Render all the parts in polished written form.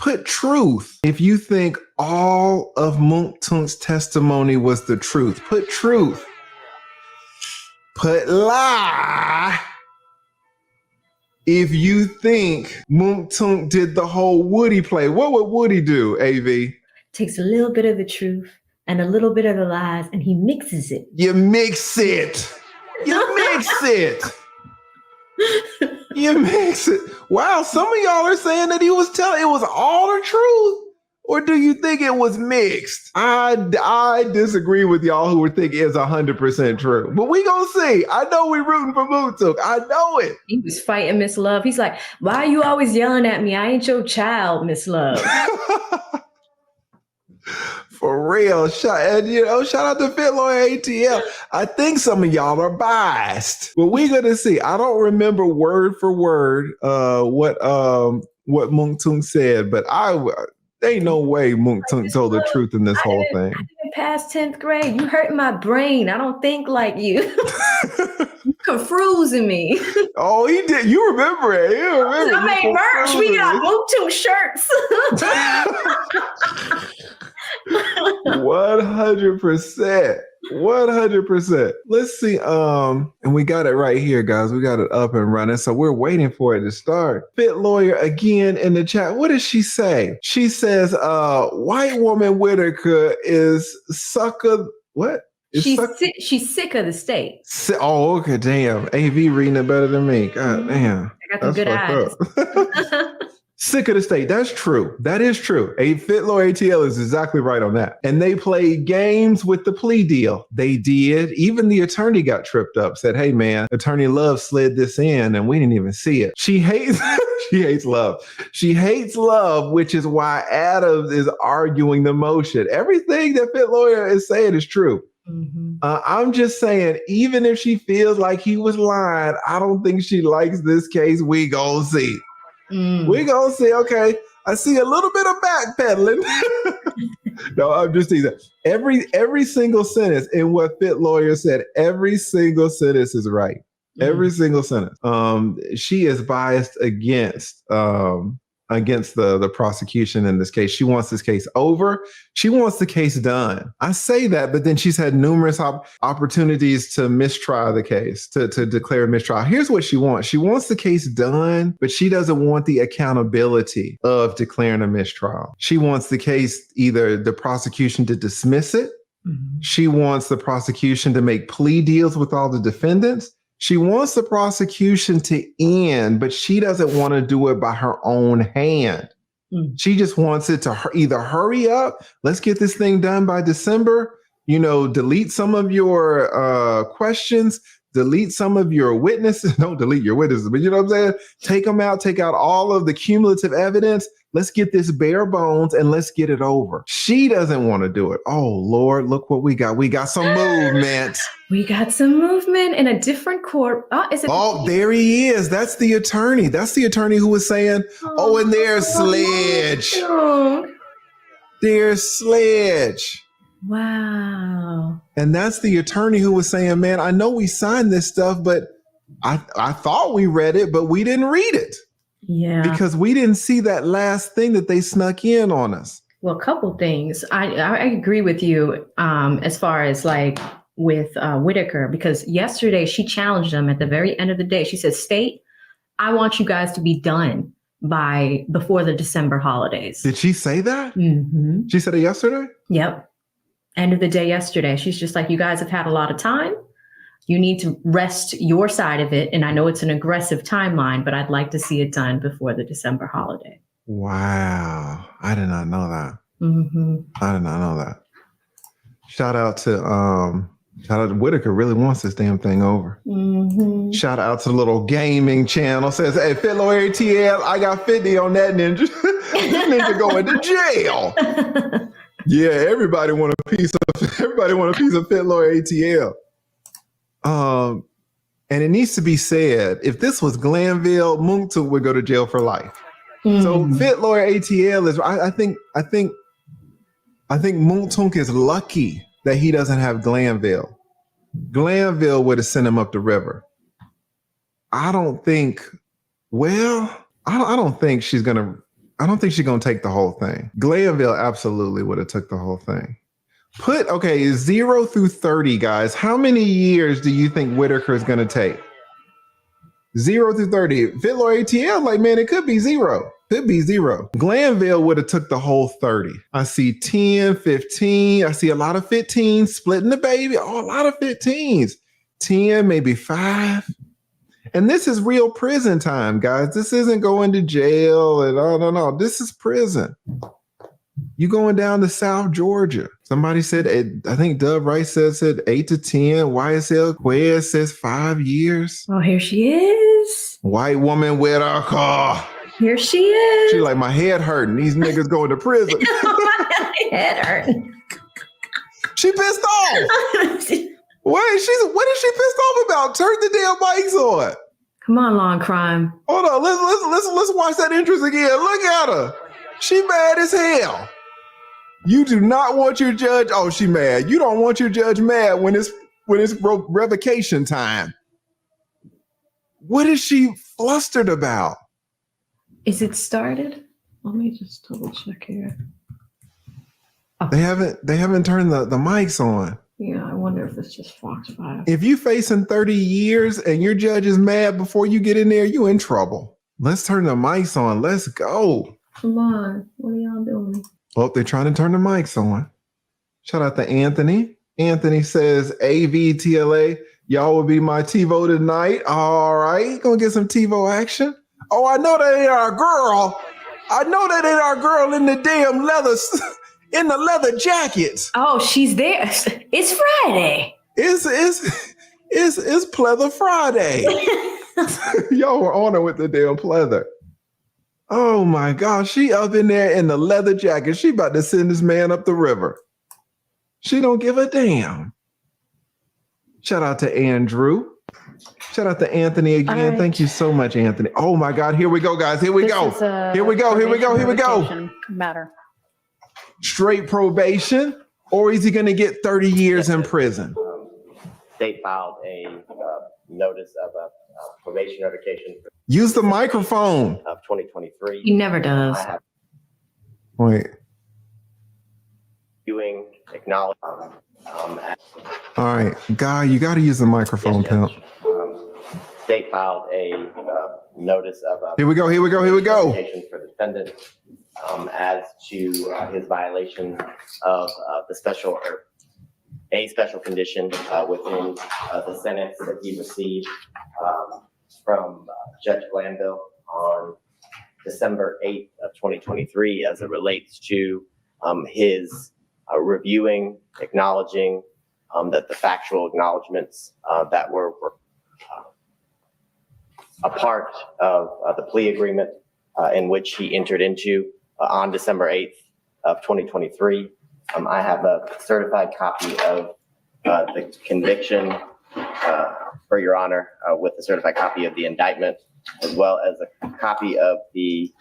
put truth. If you think all of Mounk Tounk's testimony was the truth, put truth. Put lie. If you think Mounk Tounk did the whole Woody play, what would Woody do, AV? Takes a little bit of the truth and a little bit of the lies, and he mixes it. You mix it. You mix it. You mix it. Wow, some of y'all are saying that he was telling it was all the truth. Or do you think it was mixed? I disagree with y'all who would think it's 100% true. But we gonna see. I know we rooting for Mounk Tounk. I know it. He was fighting Miss Love. He's like, why are you always yelling at me? I ain't your child, Miss Love. For real. Shout out to Fit Lawyer ATL. I think some of y'all are biased. But we're gonna see. I don't remember word for word what Mounk Tounk said, but there ain't no way Mounk Tounk told the truth in this whole thing. I didn't pass 10th grade. You hurt my brain. I don't think like you. You confusing me. Oh, he did. You remember it. You remember. I made merch. We got Mounk Tounk shirts. 100%. 100%. Let's see. And we got it right here, guys. We got it up and running. So we're waiting for it to start. Fit Lawyer again in the chat. What does she say? She says, white woman Whitaker is sucker. What? She's sick of the state. Oh, okay. Damn. AV reading it better than me. God damn. I got the good eyes. Sick of the state. That's true. That is true. A Fit Lawyer ATL is exactly right on that. And they played games with the plea deal. They did. Even the attorney got tripped up, said, hey, man, Attorney Love slid this in and we didn't even see it. She hates Love. She hates Love, which is why Adams is arguing the motion. Everything that Fit Lawyer is saying is true. Mm-hmm. I'm just saying, even if she feels like he was lying, I don't think she likes this case. We gonna see. We're going to say, okay, I see a little bit of backpedaling. No, I'm just teasing. Every single sentence in what Fit Lawyer said, every single sentence is right. Every single sentence. She is biased against the prosecution in this case. She wants this case over. She wants the case done. I say that, but then she's had numerous opportunities to mistry the case, to declare a mistrial. Here's what she wants. She wants the case done, but she doesn't want the accountability of declaring a mistrial. She wants the case, either the prosecution to dismiss it. Mm-hmm. She wants the prosecution to make plea deals with all the defendants. She wants the prosecution to end, but she doesn't want to do it by her own hand. She just wants it to either hurry up, let's get this thing done by December, delete some of your questions, delete some of your witnesses. Don't delete your witnesses, but you know what I'm saying? Take them out, take out all of the cumulative evidence. Let's get this bare bones and let's get it over. She doesn't want to do it. Oh, Lord, look what we got. We got some movement. We got some movement in a different court. Oh, there he is. That's the attorney. That's the attorney who was saying, and there's Sledge. There's Sledge. Wow. And that's the attorney who was saying, man, I know we signed this stuff, but I thought we read it, but we didn't read it. Yeah. Because we didn't see that last thing that they snuck in on us. Well, a couple things. I agree with you as far as like with Whitaker, because yesterday she challenged them at the very end of the day. She said, State, I want you guys to be done before the December holidays. Did she say that? Mm-hmm. She said it yesterday? Yep. End of the day yesterday. She's just like, you guys have had a lot of time. You need to rest your side of it. And I know it's an aggressive timeline, but I'd like to see it done before the December holiday. Wow. I did not know that. Mm-hmm. I did not know that. Shout out to Whitaker really wants this damn thing over. Mm-hmm. Shout out to the little gaming channel. Says, hey, Fit Lawyer ATL, I got 50 on that ninja. This ninja going to jail. Yeah, everybody want a piece of Fit Lawyer ATL. And it needs to be said, if this was Glanville, Mounk Tounk would go to jail for life. Mm. So Fit Lawyer ATL is, I think Mounk Tounk is lucky that he doesn't have Glanville. Glanville would have sent him up the river. I don't think she's gonna I don't think she's going to take the whole thing. Glanville absolutely would have took the whole thing. Okay, 0 through 30, guys. How many years do you think Whitaker is going to take? 0 through 30. Fitler ATL, like, man, it could be 0. Could be 0. Glanville would have took the whole 30. I see 10, 15. I see a lot of 15s splitting the baby. Oh, a lot of 15s. 10, maybe 5. And this is real prison time, guys. This isn't going to jail and no. This is prison. You going down to South Georgia. Somebody said, I think Dub Rice said 8 to 10. YSL Quez says 5 years. Oh, here she is. White woman with a car. Here she is. She like, my head hurting. These niggas going to prison. My head hurting. She pissed off. What is she pissed off about? Turn the damn mics on. Come on, Law and Crime. Hold on. Let's watch that entrance again. Look at her. She mad as hell. You do not want your judge. Oh, she mad. You don't want your judge mad when it's revocation time. What is she flustered about? Is it started? Let me just double check here. Oh. They haven't turned the mics on. Yeah, I wonder if it's just Fox 5. If you facing 30 years and your judge is mad before you get in there, you in trouble. Let's turn the mics on. Let's go. Come on. What are y'all doing? Oh, they're trying to turn the mics on. Shout out to Anthony. Anthony says, AVTLA, y'all will be my TiVo tonight. All right, gonna get some TiVo action. Oh, I know that ain't our girl. I know that ain't our girl in the damn in the leather jackets. Oh, she's there. It's Friday. It's Pleather Friday. Y'all were on her with the damn pleather. Oh my gosh, she up in there in the leather jacket. She about to send this man up the river. She don't give a damn. Shout out to Andrew. Shout out to Anthony again. Right. Thank you so much, Anthony. Oh my God, here we go, guys. Here we go. Here we go. Matter. Straight probation, or is he going to get 30 years in prison? State filed a notice of a probation revocation. Use the microphone. Of 2023. He never does. Wait. Viewing, acknowledge. All right, Guy, you got to use the microphone, pimp. State filed a notice of a Here we go. for the defendant as to his violation of a special condition within the sentence that he received from Judge Glanville on December 8th of 2023 as it relates to his reviewing, acknowledging that the factual acknowledgments that were a part of the plea agreement in which he entered into on December 8th of 2023. I have a certified copy of the conviction for your honor with a certified copy of the indictment, as well as a copy of the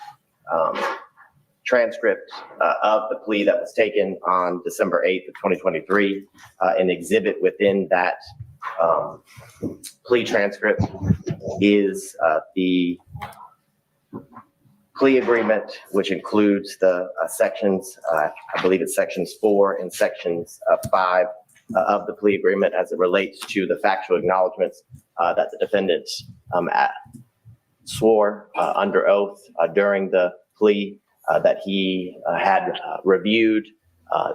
transcript of the plea that was taken on December 8th of 2023. An exhibit within that plea transcript is the plea agreement, which includes the sections, I believe it's sections 4 and sections 5 of the plea agreement as it relates to the factual acknowledgments that the defendant swore under oath during the plea that he had reviewed,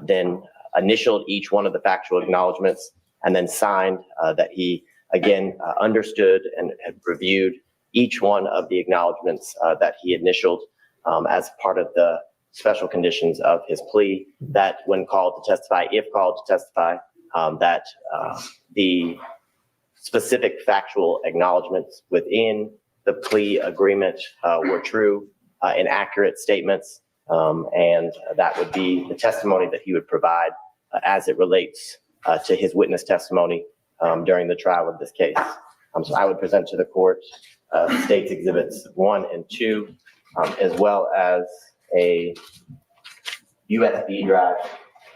then initialed each one of the factual acknowledgments, and then signed that he, again, understood and had reviewed each one of the acknowledgments that he initialed as part of the special conditions of his plea, that when called to testify, if called to testify, that the specific factual acknowledgments within the plea agreement were true and accurate statements, and that would be the testimony that he would provide as it relates to his witness testimony during the trial of this case. So I would present to the court State's Exhibits 1 and 2, as well as a USB drive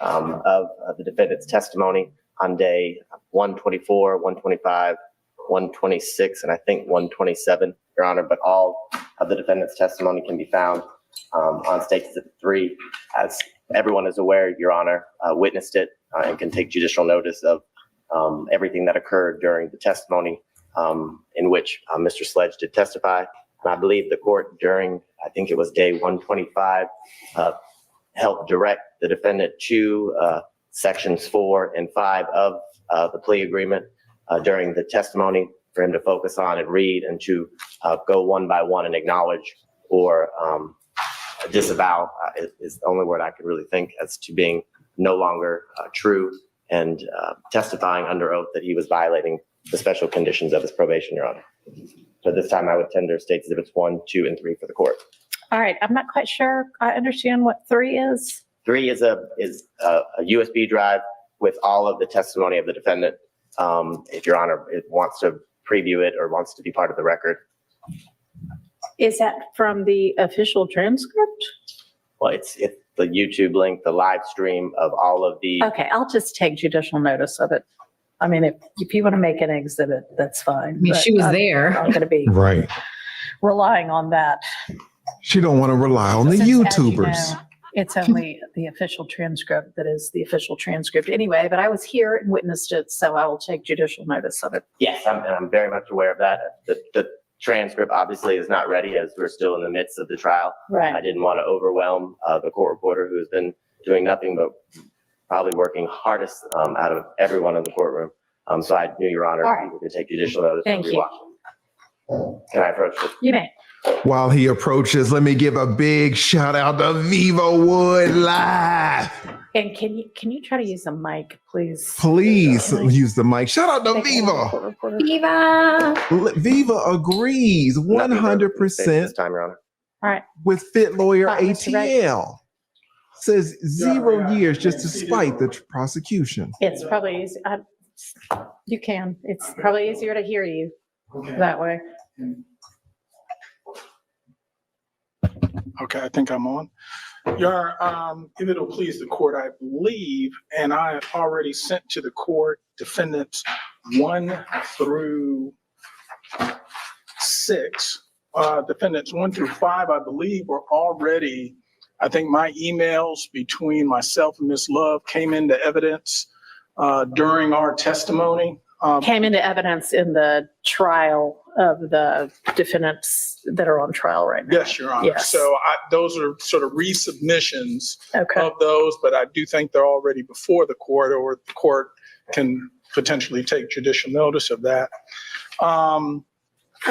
of the defendant's testimony on day 124, 125, 126, and I think 127, Your Honor, but all of the defendant's testimony can be found on State Exhibit 3. As everyone is aware, Your Honor, witnessed it and can take judicial notice of everything that occurred during the testimony in which Mr. Sledge did testify. And I believe the court during, I think it was day 125, helped direct the defendant to sections 4 and 5 of the plea agreement during the testimony for him to focus on and read and to go one by one and acknowledge or disavow is the only word I could really think as to being no longer true and testifying under oath that he was violating the special conditions of his probation, Your Honor. So this time I would tender State Exhibits 1, 2, and 3 for the court. All right, I'm not quite sure I understand what 3 is. 3 is a USB drive with all of the testimony of the defendant. If Your Honor wants to preview it or wants to be part of the record. Is that from the official transcript? Well, it's the YouTube link, the live stream of all of the. Okay, I'll just take judicial notice of it. I mean, if you want to make an exhibit, that's fine. I mean, she was there. I'm going to be Right. relying on that. She don't want to rely on the Since, as you YouTubers. know, it's only the official transcript that is the official transcript anyway, but I was here and witnessed it, so I will take judicial notice of it. Yes, I'm very much aware of that. The transcript obviously is not ready as we're still in the midst of the trial. I Right. didn't want to overwhelm the court reporter who's been doing nothing but probably working hardest out of everyone in the courtroom. So I knew, Your Honor, All right. you could take judicial notice. Thank of you. rewatching. Can I approach this? You may. While he approaches, let me give a big shout out to Viva Wood Live. And can you try to use a mic, please? Please use the mic. Shout out to Thank you, Viva. court reporter. Viva! Viva agrees Nothing further to say 100% this time, Your Honor. All right. with Fit Lawyer Fine, Mr. Wright. ATL. Says 0 years just to spite the prosecution. It's probably easy. You can. It's probably easier to hear you that way. Okay, I think I'm on. Your, if it'll please the court, I believe, and I have already sent to the court defendants 1 through 6. Defendants 1 through 5, I believe, were already, I think my emails between myself and Ms. Love came into evidence during our testimony. Came into evidence in the trial of the defendants that are on trial right now. Yes, Your Honor. Yes. So those are sort of resubmissions Okay. of those, but I do think they're already before the court, or the court can potentially take judicial notice of that.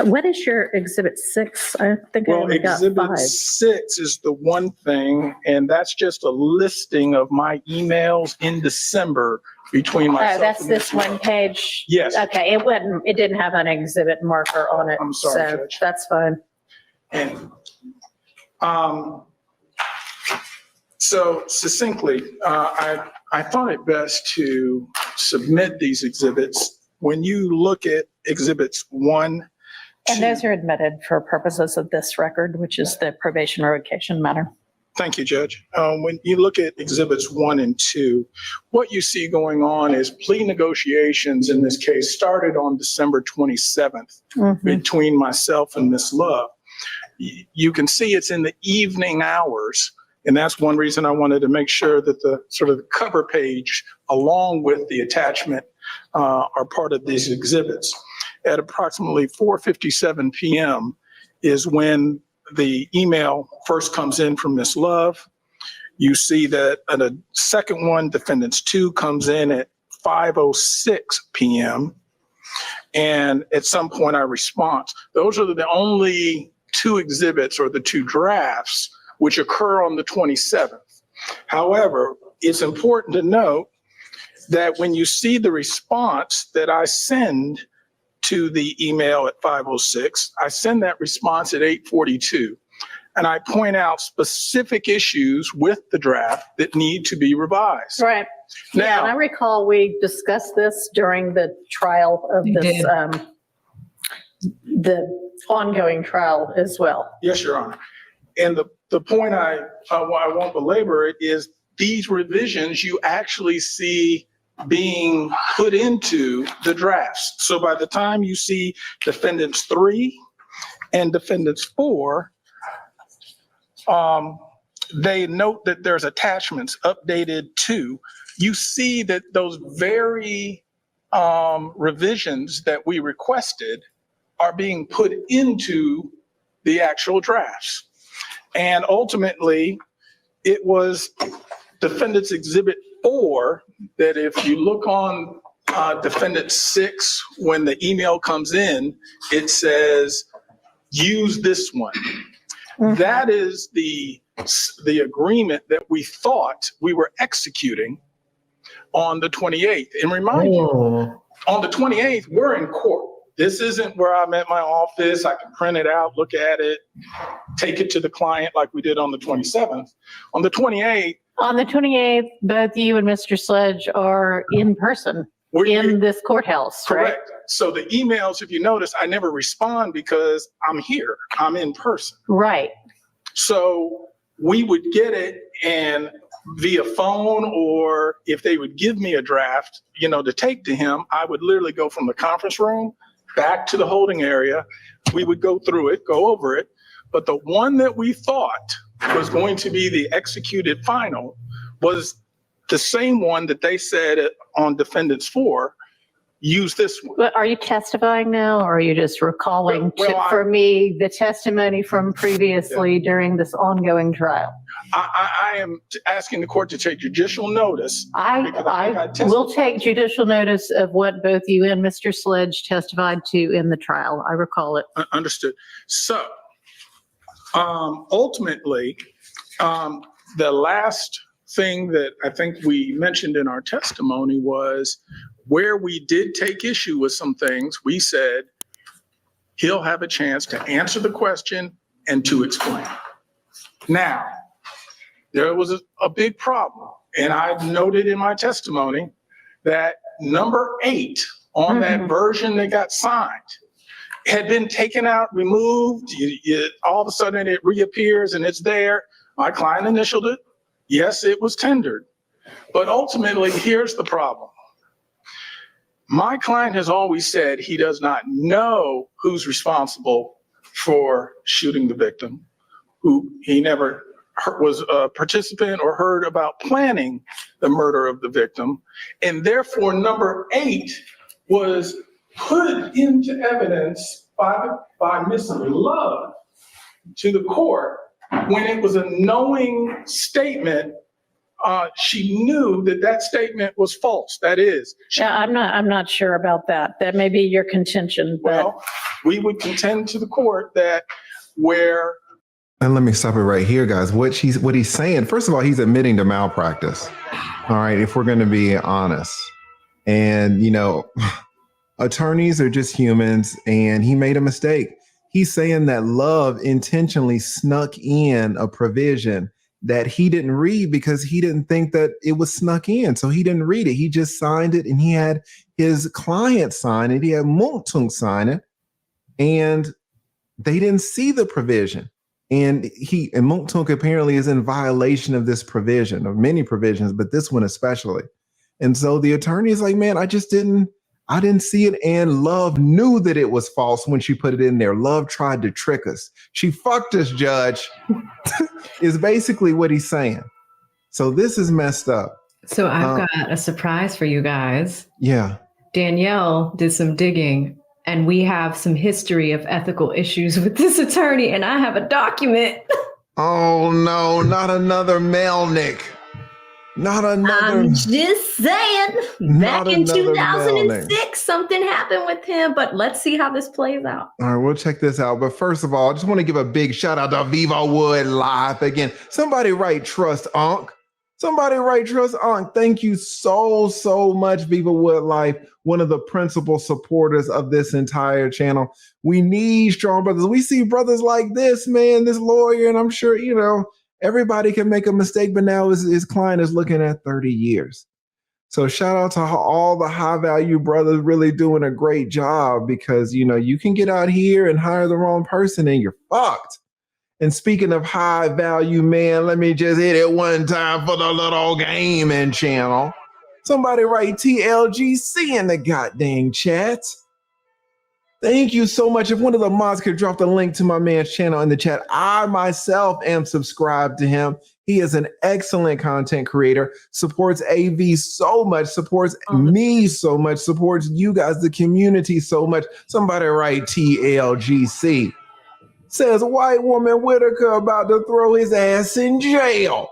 What is your exhibit 6? I think I Well, only got 5. exhibit 6 is the one thing, and that's just a listing of my emails in December between Oh, myself that's and this Ms. one Love. page? Yes. Okay, it didn't have an exhibit marker on it. I'm sorry, so Judge. that's fine. And so succinctly, I thought it best to submit these exhibits. When you look at exhibits 1, And those are admitted for purposes of this record, which is the probation revocation matter. Thank you, Judge. When you look at exhibits 1 and 2, what you see going on is plea negotiations in this case started on December 27th Mhm. between myself and Ms. Love. You can see it's in the evening hours, and that's one reason I wanted to make sure that the sort of the cover page along with the attachment are part of these exhibits. At approximately 4:57 p.m. is when the email first comes in from Ms. Love. You see that a second one, defendants 2, comes in at 5:06 p.m. And at some point I respond. Those are the only 2 exhibits or the 2 drafts which occur on the 27th. However, it's important to note that when you see the response that I send to the email at 5:06, I send that response at 8:42. And I point out specific issues with the draft that need to be revised. Right. Yeah, and I Now, recall we discussed this during the trial of We this, did. the ongoing trial as well. yes, Your Honor. And the point I won't belabor it is these revisions you actually see being put into the drafts. So by the time you see defendants 3 and defendants 4, they note that there's attachments updated to. You see that those very revisions that we requested are being put into the actual drafts. And ultimately, it was Defendant's Exhibit 4 that if you look on Defendant 6, when the email comes in, it says, use this one. That is the agreement that we thought we were executing on the 28th. And remind you, on the 28th, we're in court. This isn't where I'm at my office. I can print it out, look at it, take it to the client like we did on the 27th. On the 28th, both you and Mr. Sledge are in person in this courthouse, right? Correct. So the emails, if you notice, I never respond because I'm here. I'm in person. Right. So we would get it and via phone, or if they would give me a draft, to take to him, I would literally go from the conference room back to the holding area. We would go through it, go over it. But the one that we thought was going to be the executed final was the same one that they said on Defendants 4, use this one. But are you testifying now, or are you just recalling for me the testimony from previously during this ongoing trial? I am asking the court to take judicial notice. I will take judicial notice of what both you and Mr. Sledge testified to in the trial. I recall it. Understood. So ultimately, the last thing that I think we mentioned in our testimony was where we did take issue with some things. We said he'll have a chance to answer the question and to explain. Now, there was a big problem, and I noted in my testimony that number 8 on that version that got signed had been taken out, removed. All of a sudden it reappears and it's there. My client initialed it. Yes, it was tendered. But ultimately, here's the problem. My client has always said he does not know who's responsible for shooting the victim, who he never was a participant or heard about planning the murder of the victim. And therefore, number 8 was put into evidence by Ms. Love to the court when it was a knowing statement. She knew that statement was false. That is. I'm not sure about that. That may be your contention. Well, we would contend to the court that where. And let me stop it right here, guys. What he's saying, first of all, he's admitting to malpractice. All right, if we're going to be honest. And, attorneys are just humans, and he made a mistake. He's saying that Love intentionally snuck in a provision that he didn't read because he didn't think that it was snuck in. So he didn't read it. He just signed it, and he had his client sign it. He had Mounk Tounk sign it, and they didn't see the provision. And Mounk Tounk apparently is in violation of this provision, of many provisions, but this one especially. And so the attorney is like, man, I didn't see it. And Love knew that it was false when she put it in there. Love tried to trick us. She fucked us, Judge, is basically what he's saying. So this is messed up. So I've got a surprise for you guys. Yeah. Danielle did some digging, and we have some history of ethical issues with this attorney, and I have a document. Oh, no, not another Melnick. Not another. I'm just saying, back in 2006, something happened with him, but let's see how this plays out. All right, we'll check this out. But first of all, I just want to give a big shout out to Viva Wood Live again. Somebody write Trust Unc. Somebody write Trust Unc. Thank you so much, Viva Wood Life, one of the principal supporters of this entire channel. We need strong brothers. We see brothers like this, man, this lawyer, and I'm sure, everybody can make a mistake, but now his client is looking at 30 years. So shout out to all the high value brothers really doing a great job, because, you can get out here and hire the wrong person and you're fucked. And speaking of high value, man, let me just hit it one time for the little gaming channel. Somebody write TLGC in the goddamn chat. Thank you so much. If one of the mods could drop the link to my man's channel in the chat, I myself am subscribed to him. He is an excellent content creator, supports AV so much, supports me so much, supports you guys, the community so much. Somebody write TLGC. Says white woman Whitaker about to throw his ass in jail.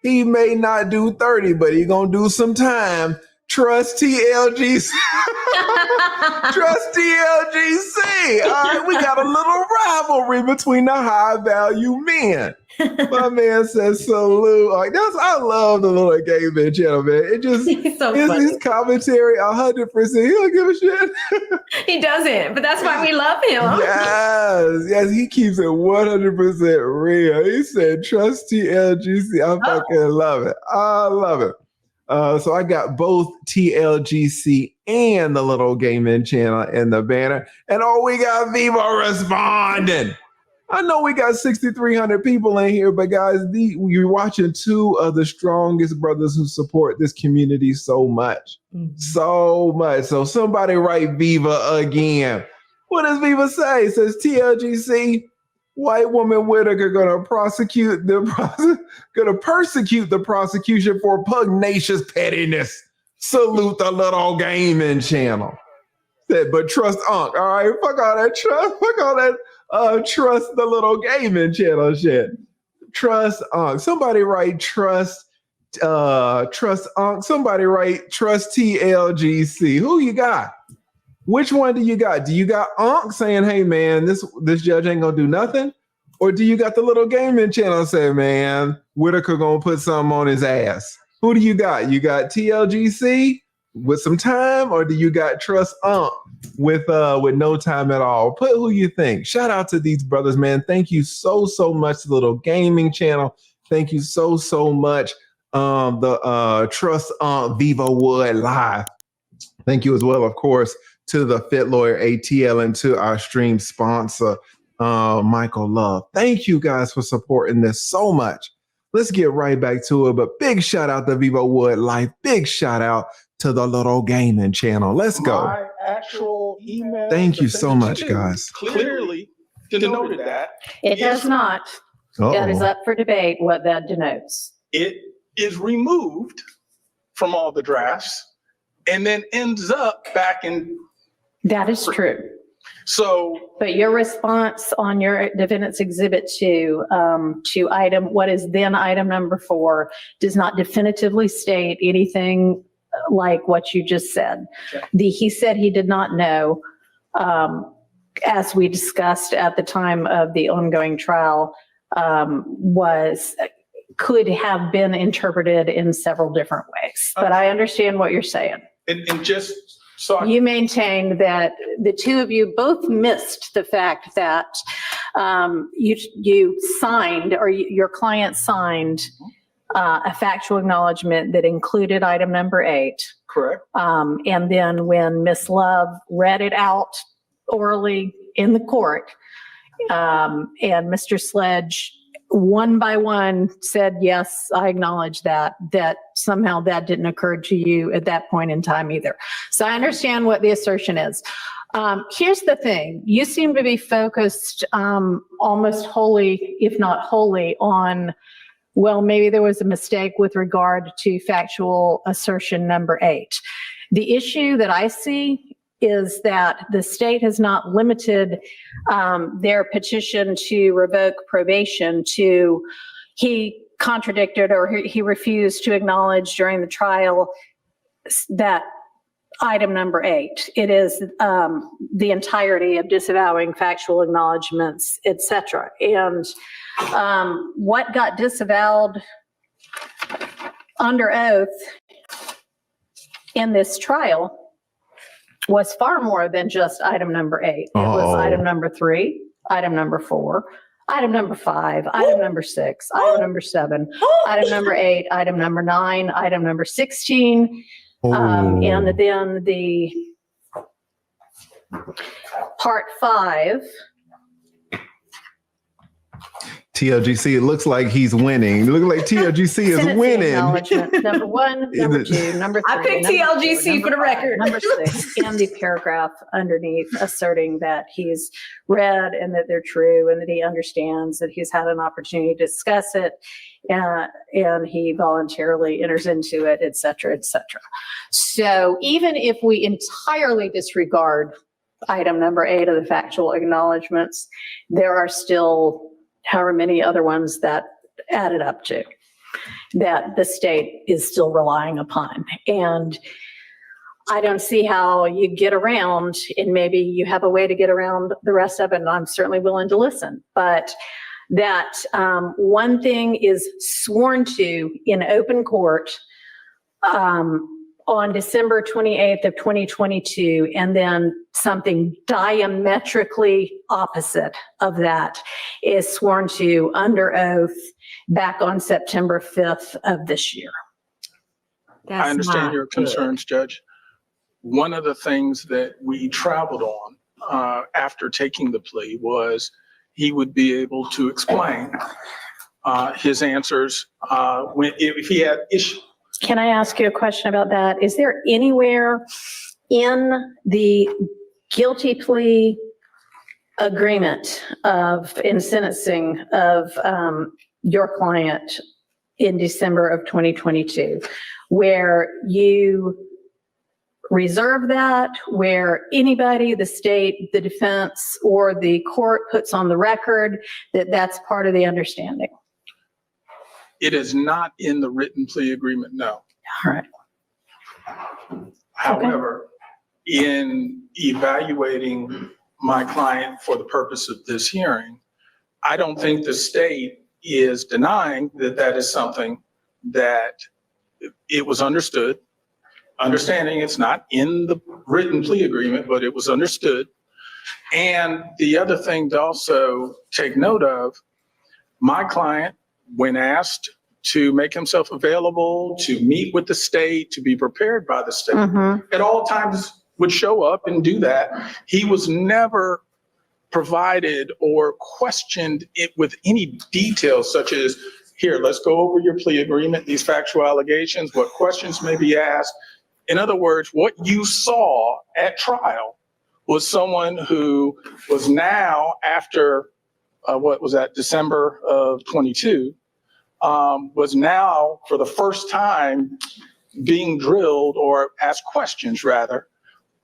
He may not do 30, but he gonna do some time. Trust TLGC. Trust TLGC. All right, we got a little rivalry between the high value men. My man says salute. Like I love the little gay man channel, man. It just his commentary 100%. He don't give a shit. He doesn't, but that's why we love him. Yes, he keeps it 100% real. He said, "Trust TLGC." I fucking love it. I love it. So I got both TLGC and the little gaming channel in the banner. And we got Vivo responding. I know we got 6,300 people in here, but guys, you're watching two of the strongest brothers who support this community so much. So much. So somebody write Viva again. What does Viva say? It says TLGC, white woman Whitaker gonna persecute the prosecution for pugnacious pettiness. Salute the little gaming channel. Said, but trust Unc. All right, fuck all that trust. Fuck all that trust the little gaming channel shit. Trust Unc. Somebody write trust Unc. Somebody write trust TLGC. Who you got? Which one do you got? Do you got Unc saying, hey man, this judge ain't gonna do nothing? Or do you got the little gaming channel saying, man, Whitaker gonna put something on his ass? Who do you got? You got TLGC with some time, or do you got trust Unc with no time at all? Put who you think. Shout out to these brothers, man. Thank you so much to the little gaming channel. Thank you so much. The Trust Vivo Wood Live. Thank you as well, of course, to the Fit Lawyer ATL and to our stream sponsor, Michael Love. Thank you guys for supporting this so much. Let's get right back to it. But big shout out to Vivo Wood Life. Big shout out to the little gaming channel. Let's go. My actual email. Thank you so much, guys. Clearly denoted that. It does not. That is Uh-oh. up for debate what that denotes. It is removed from all the drafts and then ends up back in. That is true. So, But your response on your defendant's exhibit to item, what is then item number 4, does not definitively state anything like what you just said. He said he did not know, as we discussed at the time of the ongoing trial, could have been interpreted in several different ways. But I understand what you're saying. and just so You maintained that the two of you both missed the fact that you signed, or your client signed, a factual acknowledgement that included item number 8. correct. And then when Ms. Love read it out orally in the court, and Mr. Sledge one by one said, yes, I acknowledge that somehow that didn't occur to you at that point in time either. So I understand what the assertion is. Here's the thing. You seem to be focused almost wholly, if not wholly, on, well, maybe there was a mistake with regard to factual assertion number 8. The issue that I see is that the state has not limited their petition to revoke probation to, he contradicted or he refused to acknowledge during the trial that item number 8. It is the entirety of disavowing factual acknowledgments, etc. And what got disavowed under oath in this trial was far more than just item number 8. It was item number 3, item number 4, item number 5, item number 6, item number 7, item number 8, item number 9, item number 16, and then the part 5. TLGC, it looks like he's winning. It looks like TLGC is Sentencing winning. acknowledgement, number 1, number 2, number 3. I picked number TLGC 4, for the number 5, record. Number 6, and the paragraph underneath asserting that he's read and that they're true and that he understands that he's had an opportunity to discuss it and he voluntarily enters into it, et cetera, et cetera. So even if we entirely disregard item number 8 of the factual acknowledgements, there are still however many other ones that added up to that the state is still relying upon. And I don't see how you get around, and maybe you have a way to get around the rest of it, and I'm certainly willing to listen, but that one thing is sworn to in open court on December 28th of 2022, and then something diametrically opposite of that is sworn to under oath back on September 5th of this year. That's I understand not your good. concerns, Judge. One of the things that we traveled on after taking the plea was he would be able to explain his answers if he had issues. Can I ask you a question about that? Is there anywhere in the guilty plea agreement in sentencing of your client in December of 2022 where you reserve that, where anybody, the state, the defense, or the court puts on the record that that's part of the understanding? It is not in the written plea agreement, no. All right. However, in evaluating my client for the purpose of this hearing, I don't think the state is denying that that is something that it was understood. Understanding it's not in the written plea agreement, but it was understood. And the other thing to also take note of, my client, when asked to make himself available, to meet with the state, to be prepared by the state, at all times would show up and do that. He was never provided or questioned it with any details such as, here, let's go over your plea agreement, these factual allegations, what questions may be asked. In other words, what you saw at trial was someone who was now, after what was that, December of 22, was now for the first time being drilled or asked questions rather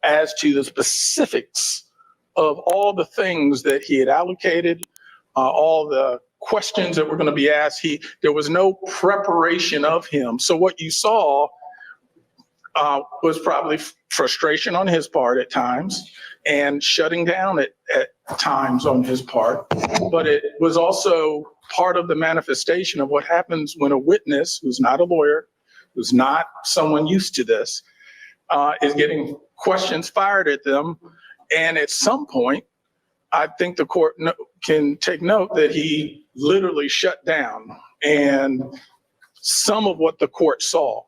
as to the specifics of all the things that he had allocated, all the questions that were going to be asked. There was no preparation of him. So what you saw was probably frustration on his part at times and shutting down at times on his part. But it was also part of the manifestation of what happens when a witness who's not a lawyer, who's not someone used to this, is getting questions fired at them. And at some point, I think the court can take note that he literally shut down. And some of what the court saw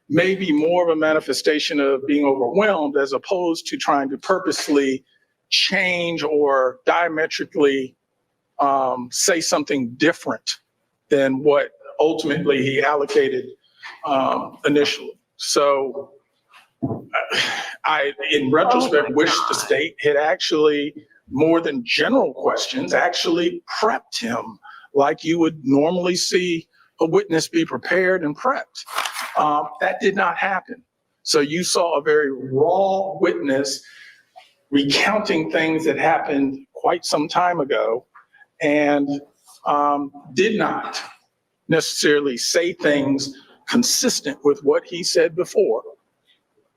may be more of a manifestation of being overwhelmed as opposed to trying to purposely change or diametrically say something different than what ultimately he allocated initially. So I, in retrospect, wish the state had actually, more than general questions, actually prepped him like you would normally see a witness be prepared and prepped. That did not happen. So you saw a very raw witness recounting things that happened quite some time ago and did not necessarily say things consistent with what he said before.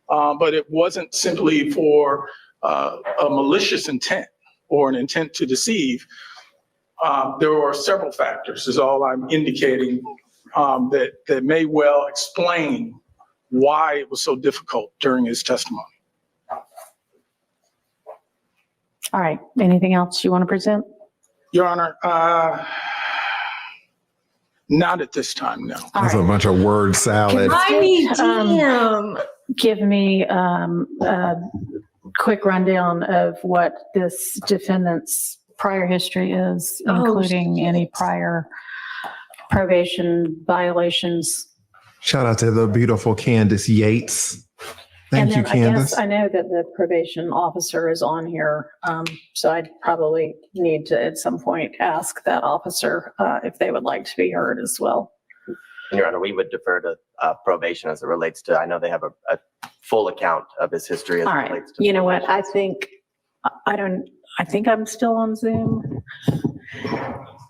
But it wasn't simply for a malicious intent or an intent to deceive. There were several factors, is all I'm indicating, that may well explain why it was so difficult during his testimony. All right. Anything else you want to present? Your Honor, not at this time, no. That's a bunch of word salad. I need damn. Give me a quick rundown of what this defendant's prior history is, Oh, including any shit. prior probation violations. Shout out to the beautiful Candace Yates. Thank you, And then Candace. I know that the probation officer is on here, so I'd probably need to at some point ask that officer if they would like to be heard as well. Your Honor, we would defer to probation as it relates to, I know they have a full account of his history as All it right, relates to. you know what, I think I'm still on Zoom.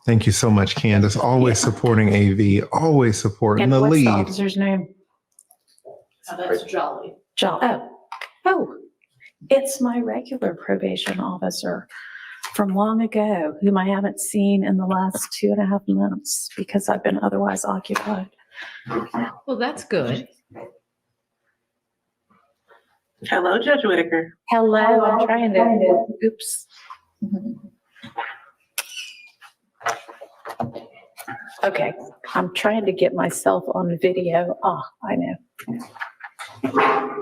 Thank you so much, Candace. Always supporting AV, always supporting And the what's the lead. officer's name? That's Jolly. Oh, it's my regular probation officer from long ago, whom I haven't seen in the last 2.5 months because I've been otherwise occupied. Well, that's good. Hello, Judge Whitaker. Hello, I'm trying to, oops. Okay, I'm trying to get myself on video. I know.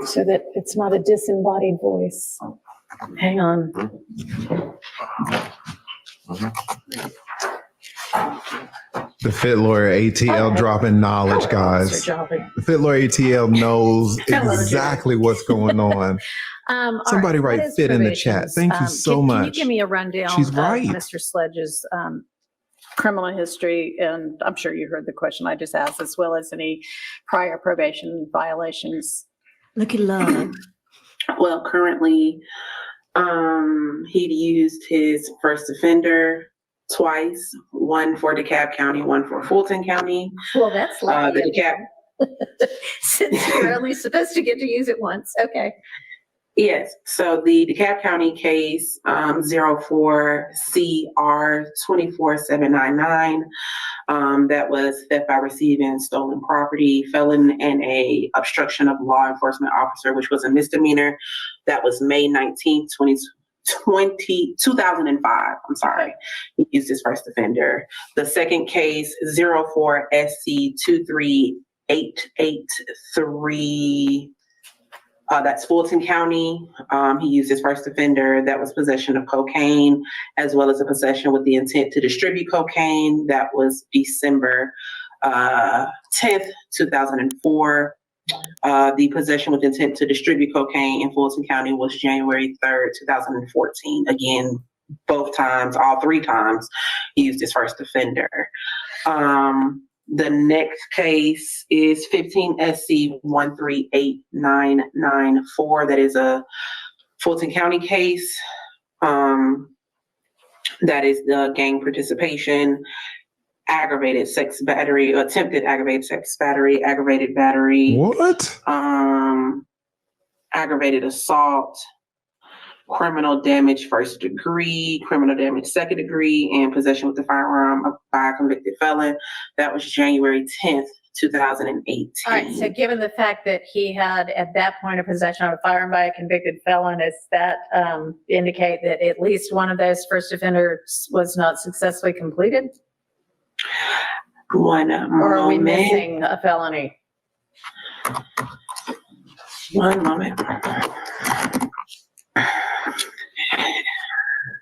So that it's not a disembodied voice. Hang on. The Fit Lawyer ATL Okay. dropping knowledge, Hello, guys. Mr. Jolly. The Fit Lawyer ATL knows Hello, exactly what's going on. All Somebody what write is fit in the chat. probation's, Thank you so Can you much. give me a rundown She's of right. Mr. Sledge's criminal history? And I'm sure you heard the question I just asked, as well as any prior probation violations. Look at love. Well, currently, he'd used his first offender twice, one for DeKalb County, one for Fulton County. Well, that's The lucky. DeKalb, Since you're only supposed to get to use it once. Okay. yes, so the DeKalb County case, 04 CR 24799, that was theft by receiving stolen property, felon, and a obstruction of law enforcement officer, which was a misdemeanor. That was May 19th, 2005. I'm sorry. He used his first offender. The second case, 04 SC 23883. That's Fulton County. He used his first offender. That was possession of cocaine, as well as a possession with the intent to distribute cocaine. That was December 10th, 2004. The possession with intent to distribute cocaine in Fulton County was January 3rd, 2014. Again, both times, all three times, he used his first offender. The next case is 15 SC 138994. That is a Fulton County case. That is the gang participation, aggravated sex battery, attempted aggravated sex battery, aggravated battery, What? aggravated assault, criminal damage first degree, criminal damage second degree, and possession with a firearm by a convicted felon. That was January 10th, 2018. All right. So given the fact that he had at that point a possession of a firearm by a convicted felon, does that indicate that at least one of those first offenders was not successfully completed? One Or are we moment. missing a felony? One moment.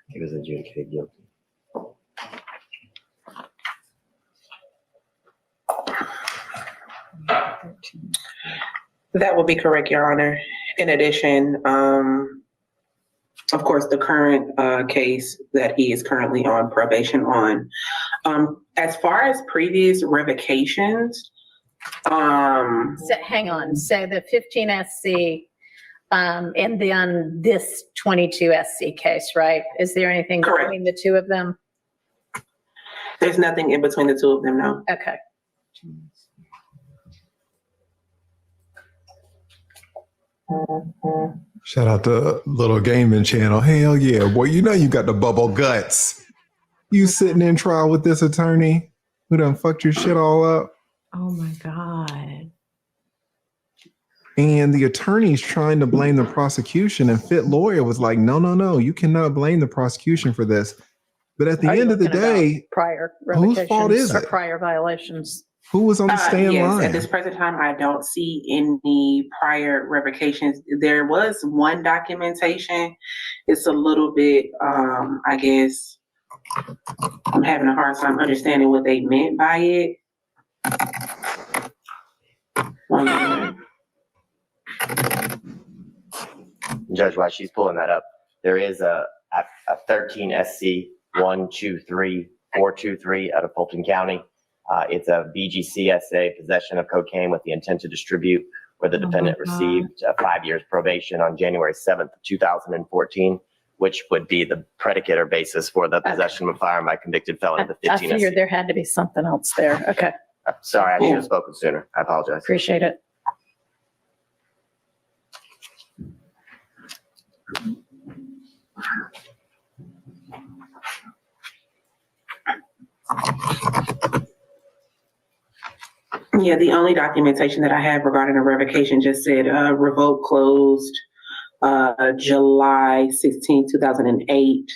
He was adjudicated guilty. That would be correct, Your Honor. In addition, of course, the current case that he is currently on probation on. As far as previous revocations, So, hang on. So the 15 SC and then this 22 SC case, right? Is there anything Correct. between the two of them? there's nothing in between the two of them, no. Okay. Shout out to Little Gaming Channel. Hell yeah, boy. You know you got the bubble guts. You sitting in trial with this attorney who done fucked your shit all up. Oh my God. And the attorney's trying to blame the prosecution, and Fit Lawyer was like, no, you cannot blame the prosecution for this. But at the Are you end of the looking about day, prior whose fault revocations is or it? prior violations? who was on the stand Yes, line? at this present time, I don't see any prior revocations. There was one documentation. It's a little bit, I guess, I'm having a hard time understanding what they meant by it. One moment. Judge, while she's pulling that up, there is a 13 SC 123423 out of Fulton County. It's a BGCSA, possession of cocaine with the intent to distribute, where the defendant received 5 years probation on January 7th, 2014, which would be the predicate or basis for the possession of a firearm by convicted felon of the I 15 figured SC. there had to be something else there. Okay, Sorry, I should have spoken sooner. I apologize. appreciate it. Yeah, the only documentation that I have regarding a revocation just said revoke closed July 16, 2008.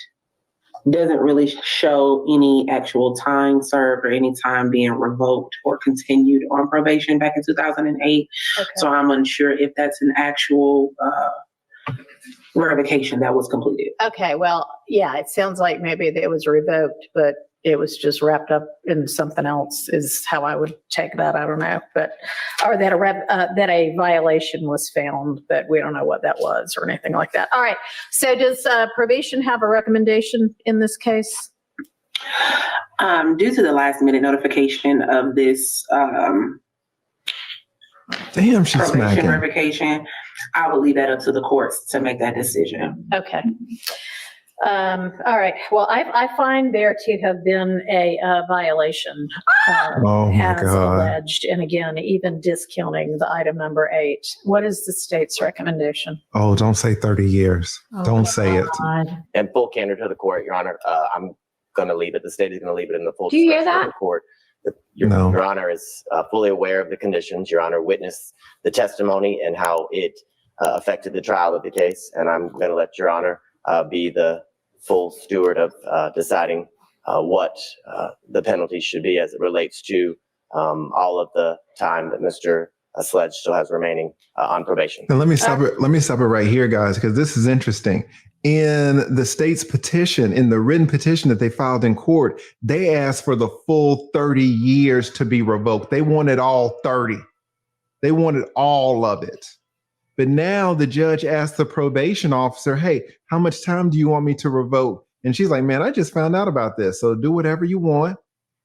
Doesn't really show any actual time served or any time being revoked or continued on probation back in 2008. Okay. So I'm unsure if that's an actual revocation that was completed. Okay, well, yeah, it sounds like maybe it was revoked, but it was just wrapped up in something else is how I would take that. I don't know, but, or that that a violation was found, but we don't know what that was or anything like that. All right. So does probation have a recommendation in this case? Due to the last minute notification of this Damn, she's probation smacking. revocation, I will leave that up to the courts to make that decision. Okay. All right. Well, I find there to have been a violation Oh my as God. alleged. And again, even discounting the item number 8. What is the state's recommendation? Oh, don't say 30 years. Don't say it. God. And full candor to the court, Your Honor, I'm going to leave it. The state is going to leave it in the full Do you hear discretion of that? the court. Your No. Honor is fully aware of the conditions. Your Honor witnessed the testimony and how it affected the trial of the case. And I'm going to let Your Honor be the full steward of deciding what the penalty should be as it relates to all of the time that Mr. Sledge still has remaining on probation. Now let me stop it. Let me stop it right here, guys, because this is interesting. In the state's petition, in the written petition that they filed in court, they asked for the full 30 years to be revoked. They wanted all 30. They wanted all of it. But now the judge asked the probation officer, hey, how much time do you want me to revoke? And she's like, man, I just found out about this. So do whatever you want.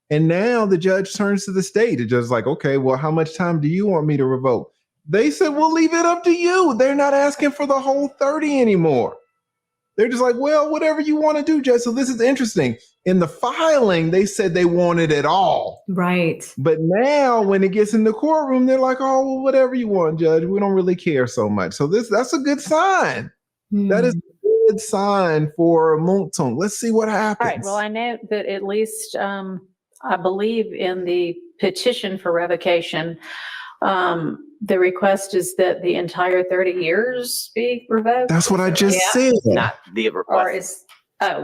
And now the judge turns to the state. The judge's like, okay, well, how much time do you want me to revoke? They said, we'll leave it up to you. They're not asking for the whole 30 anymore. They're just like, well, whatever you want to do, Judge. So this is interesting. In the filing, they said they wanted it all. Right. But now when it gets in the courtroom, they're like, oh, well, whatever you want, Judge. We don't really care so much. So that's a good sign. That is a good sign for Mounk Tounk. Let's see what happens. All right. Well, I know that at least I believe in the petition for revocation, the request is that the entire 30 years be revoked. That's what I just Yeah. said. Not the Or request.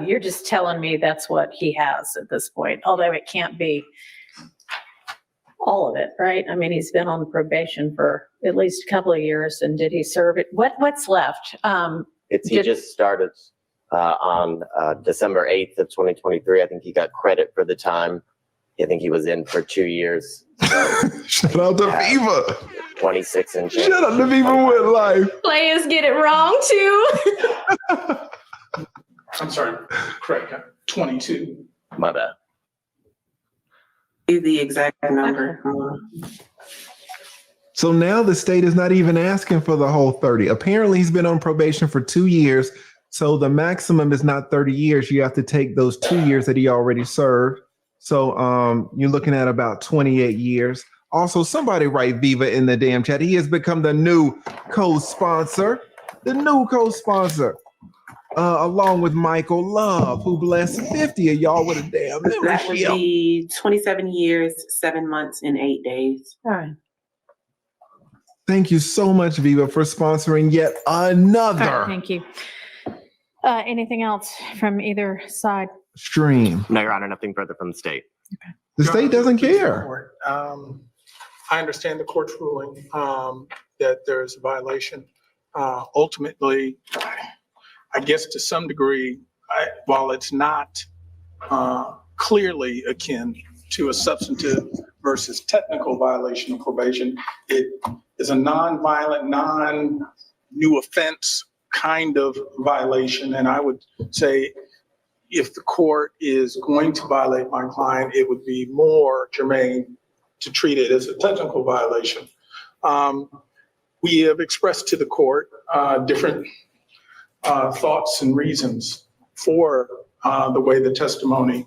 you're just telling me that's what he has at this point, although it can't be all of it, right? I mean, he's been on probation for at least a couple of years, and did he serve it? What's left? He just started on December 8th of 2023. I think he got credit for the time. I think he was in for 2 years. So Shout out to Viva. 26 and change. Shout out to Viva with life. Players get it wrong too. I'm sorry, correct, 22. My bad. Is the exact number. So now the state is not even asking for the whole 30. Apparently he's been on probation for 2 years. So the maximum is not 30 years. You have to take those 2 years that he already served. So you're looking at about 28 years. Also, somebody write Viva in the damn chat. He has become the new co-sponsor. The new co-sponsor. Along with Michael Love, who blessed 50 of y'all with a damn That would membership. be 27 years, 7 months, and 8 days. All right. Thank you so much, Viva, for sponsoring yet another All right, thank you. Anything else from either side? stream. No, Your Honor, nothing further from the state. The state doesn't care. I understand the court's ruling that there's a violation. Ultimately, I guess to some degree, while it's not clearly akin to a substantive versus technical violation of probation. It is a non-violent, non-new offense kind of violation. And I would say if the court is going to violate my client, it would be more germane to treat it as a technical violation. We have expressed to the court different thoughts and reasons for the way the testimony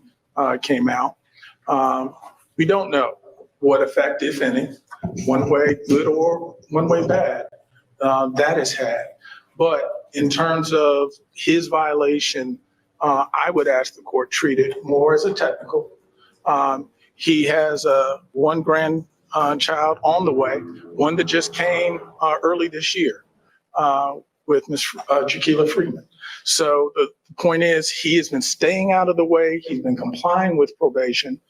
came out. We don't know what effect, if any, one way good or one way bad, that has had. But in terms of his violation, I would ask the court treat it more as a technical. He has one grandchild on the way, one that just came early this year with Ms. Jaquila Freeman. So the point is, he has been staying out of the way. He's been complying with probation.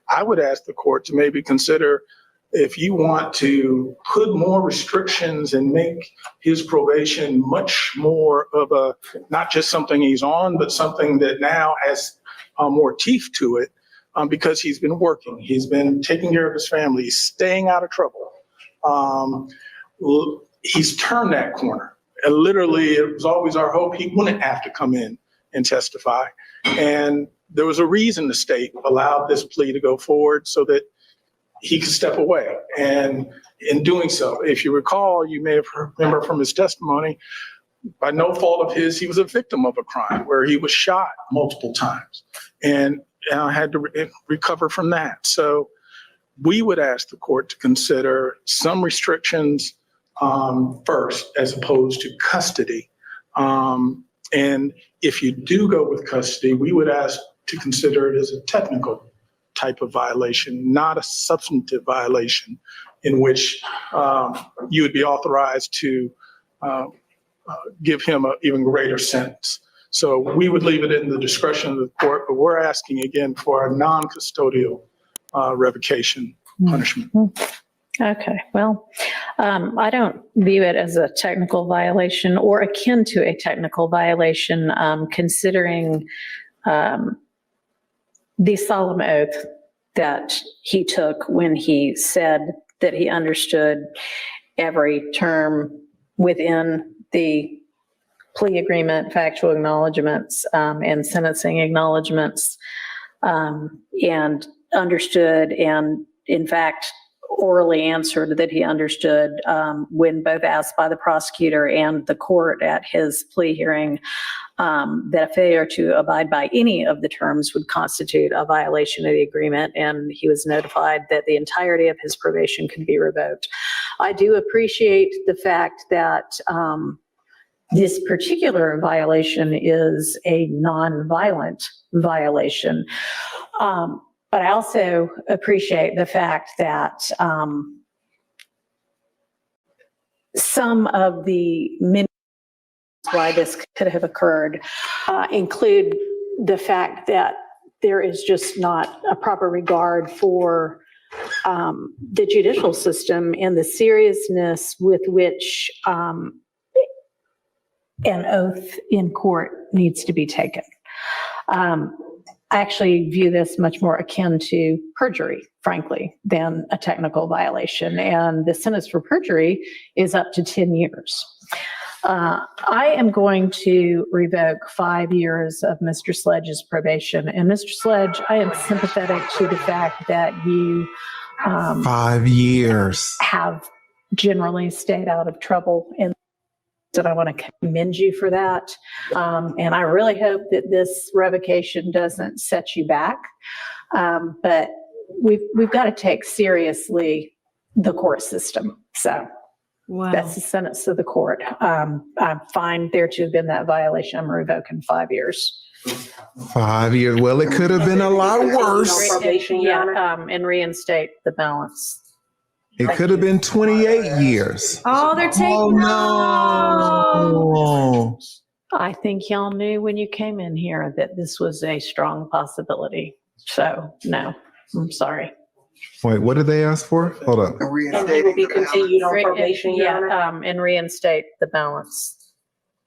I would ask the court to maybe consider if you want to put more restrictions and make his probation much more of a, not just something he's on, but something that now has more teeth to it because he's been working. He's been taking care of his family. He's staying out of trouble. He's turned that corner. And literally, it was always our hope he wouldn't have to come in and testify. And there was a reason the state allowed this plea to go forward so that he could step away. And in doing so, if you recall, you may have remember from his testimony, by no fault of his, he was a victim of a crime where he was shot multiple times and had to recover from that. So we would ask the court to consider some restrictions first, as opposed to custody. And if you do go with custody, we would ask to consider it as a technical type of violation, not a substantive violation in which you would be authorized to give him an even greater sentence. So we would leave it in the discretion of the court, but we're asking again for a non-custodial revocation punishment. Okay, well, I don't view it as a technical violation or akin to a technical violation, considering the solemn oath that he took when he said that he understood every term within the plea agreement, factual acknowledgments, and sentencing acknowledgments, and understood and, in fact, orally answered that he understood when both asked by the prosecutor and the court at his plea hearing that a failure to abide by any of the terms would constitute a violation of the agreement, and he was notified that the entirety of his probation could be revoked. I do appreciate the fact that this particular violation is a non-violent violation. But I also appreciate the fact that some of the many why this could have occurred include the fact that there is just not a proper regard for the judicial system and the seriousness with which an oath in court needs to be taken. I actually view this much more akin to perjury, frankly, than a technical violation. And the sentence for perjury is up to 10 years. I am going to revoke 5 years of Mr. Sledge's probation. And Mr. Sledge, I am sympathetic to the fact that you 5 years have generally stayed out of trouble, and I want to commend you for that. And I really hope that this revocation doesn't set you back. But we've got to take seriously the court system. So Wow. that's the sentence of the court. I find there to have been that violation. I'm revoking 5 years. 5 years. Well, it could have been a lot worse. Probation, Your Honor. And reinstate the balance. It could have been 28 years. Oh, they're taking. Oh, no. I think y'all knew when you came in here that this was a strong possibility. So, no, I'm sorry. Wait, what did they ask for? Hold up. And he will be continued on probation, Your Honor. And reinstate the balance.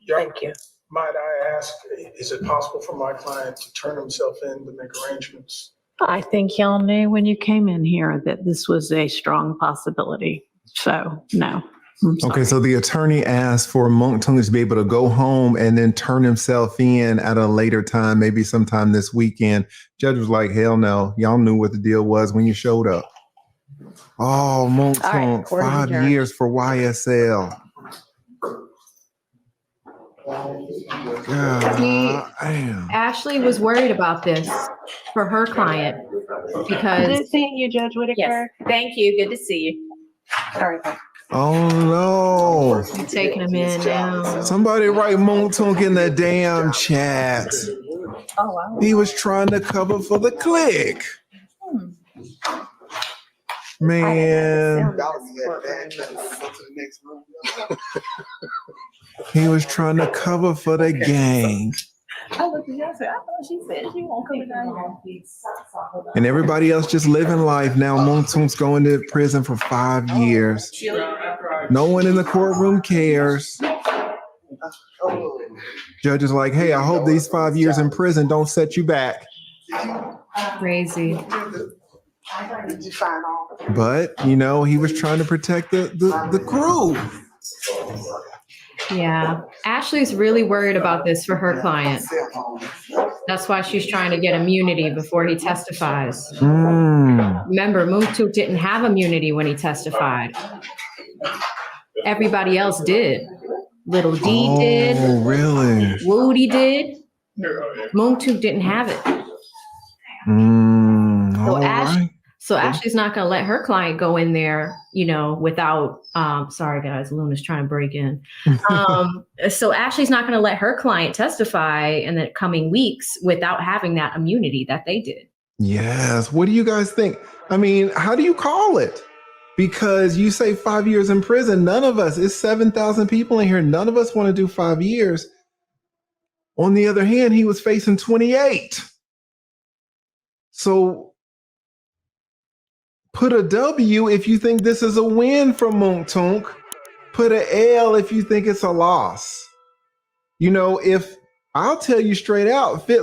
Thank you. Might I ask, is it possible for my client to turn himself in to make arrangements? I think y'all knew when you came in here that this was a strong possibility. So, no. I'm sorry. Okay, so the attorney asked for Mounk Tounk to be able to go home and then turn himself in at a later time, maybe sometime this weekend. Judge was like, hell no. Y'all knew what the deal was when you showed up. Oh, Mounk All right, Tounk, court is 5 adjourned. years for YSL. God, damn. Ashley was worried about this for her client because Good seeing you, Judge Whitaker. yes, thank you. Good to see you. All right. Oh no. I'm taking him in now. Somebody write Mounk Tounk in the damn chat. Oh, wow. He was trying to cover for the click. Man, he was trying to cover for the gang. I looked at you, I said, I thought she said she won't come down here. And everybody else just living life. Now Mounk Tounk's going to prison for 5 years. No one in the courtroom cares. Judge is like, hey, I hope these 5 years in prison don't set you back. Crazy. But, you know, he was trying to protect the crew. Yeah. Ashley's really worried about this for her client. That's why she's trying to get immunity before he testifies. Remember, Mounk Tounk didn't have immunity when he testified. Everybody else did. Little D did. Oh, really? Woody did. Mounk Tounk didn't have it. All right. So Ashley's not going to let her client go in there, you know, without, sorry guys, Luna's trying to break in. So Ashley's not going to let her client testify in the coming weeks without having that immunity that they did. Yes. What do you guys think? I mean, how do you call it? Because you say 5 years in prison, none of us, it's 7,000 people in here. None of us want to do 5 years. On the other hand, he was facing 28. So put a W if you think this is a win for Mounk Tounk. Put an L if you think it's a loss. You know, if I'll tell you straight out, Fit